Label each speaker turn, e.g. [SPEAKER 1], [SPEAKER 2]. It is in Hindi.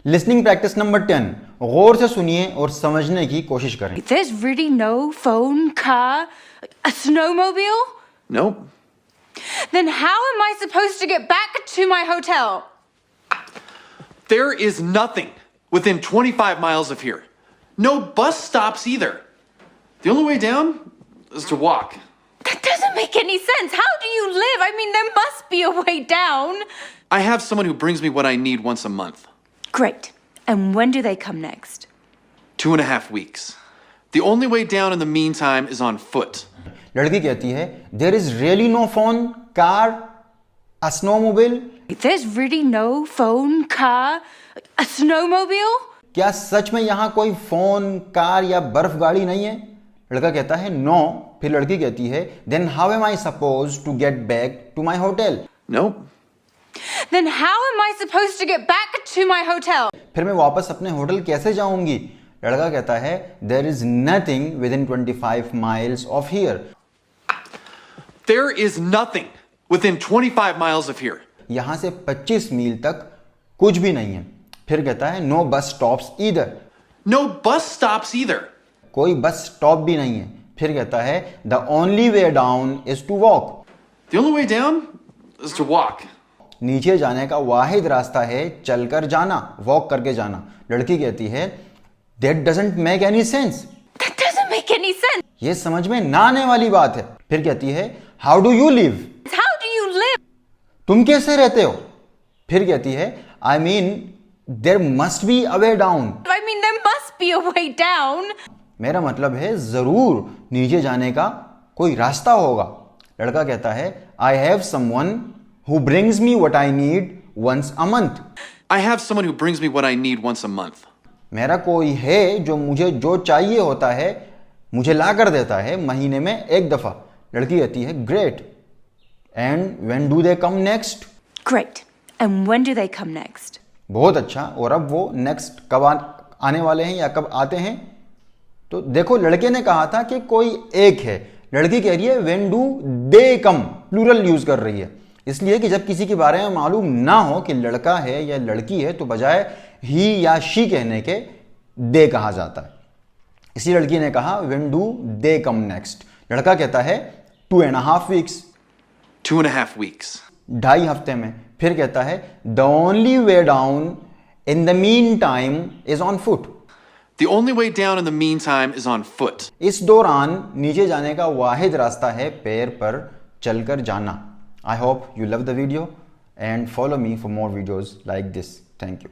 [SPEAKER 1] लिसनिंग प्रैक्टिस नंबर 10, गौर से सुनिए और समझने की कोशिश करें।
[SPEAKER 2] There's really no phone, car, a snowmobile?
[SPEAKER 3] Nope.
[SPEAKER 2] Then how am I supposed to get back to my hotel?
[SPEAKER 3] There is nothing within 25 miles of here. No bus stops either. The only way down is to walk.
[SPEAKER 2] That doesn't make any sense. How do you live? I mean, there must be a way down.
[SPEAKER 3] I have someone who brings me what I need once a month.
[SPEAKER 2] Great. And when do they come next?
[SPEAKER 3] 2.5 weeks. The only way down in the meantime is on foot.
[SPEAKER 1] लड़की कहती है there is really no phone, car, a snowmobile.
[SPEAKER 2] There's really no phone, car, a snowmobile?
[SPEAKER 1] क्या सच में यहाँ कोई फोन, कार या बर्फ गाड़ी नहीं है? लड़का कहता है नो। फिर लड़की कहती है then how am I suppose to get back to my hotel?
[SPEAKER 3] Nope.
[SPEAKER 2] Then how am I supposed to get back to my hotel?
[SPEAKER 1] फिर मैं वापस अपने होटल कैसे जाऊंगी? लड़का कहता है there is nothing within 25 miles of here.
[SPEAKER 3] There is nothing within 25 miles of here.
[SPEAKER 1] यहां से 25 मील तक कुछ भी नहीं है। फिर कहता है no bus stops either.
[SPEAKER 3] No bus stops either.
[SPEAKER 1] कोई बस स्टॉप भी नहीं है। फिर कहता है the only way down is to walk.
[SPEAKER 3] The only way down is to walk.
[SPEAKER 1] नीचे जाने का वाहिद रास्ता है चलकर जाना, वॉक करके जाना। लड़की कहती है that doesn't make any sense.
[SPEAKER 2] That doesn't make any sense.
[SPEAKER 1] ये समझ में ना आने वाली बात है। फिर कहती है how do you live?
[SPEAKER 2] How do you live?
[SPEAKER 1] तुम कैसे रहते हो? फिर कहती है I mean there must be a way down.
[SPEAKER 2] I mean, there must be a way down.
[SPEAKER 1] मेरा मतलब है जरूर नीचे जाने का कोई रास्ता होगा। लड़का कहता है I have someone who brings me what I need once a month.
[SPEAKER 3] I have someone who brings me what I need once a month.
[SPEAKER 1] मेरा कोई है जो मुझे जो चाहिए होता है मुझे ला कर देता है महीने में एक दफा। लड़की कहती है great and when do they come next?
[SPEAKER 2] Great. And when do they come next?
[SPEAKER 1] बहुत अच्छा, और अब वो नेक्स्ट कब आने वाले हैं या कब आते हैं? तो देखो लड़के ने कहा था कि कोई एक है, लड़की कह रही है when do they come, plural use कर रही है। इसलिए कि जब किसी के बारे में मालूम ना हो कि लड़का है या लड़की है तो बजाय ही या शी कहने के दे कहा जाता है। इसी लड़की ने कहा when do they come next. लड़का कहता है 2.5 weeks,
[SPEAKER 3] 2.5 weeks.
[SPEAKER 1] 2.5 हफ्ते में। फिर कहता है the only way down in the mean time is on foot.
[SPEAKER 3] The only way down in the meantime is on foot.
[SPEAKER 1] इस दौरान नीचे जाने का वाहिद रास्ता है पैर पर चलकर जाना। I hope you love the video and follow me for more videos like this. Thank you.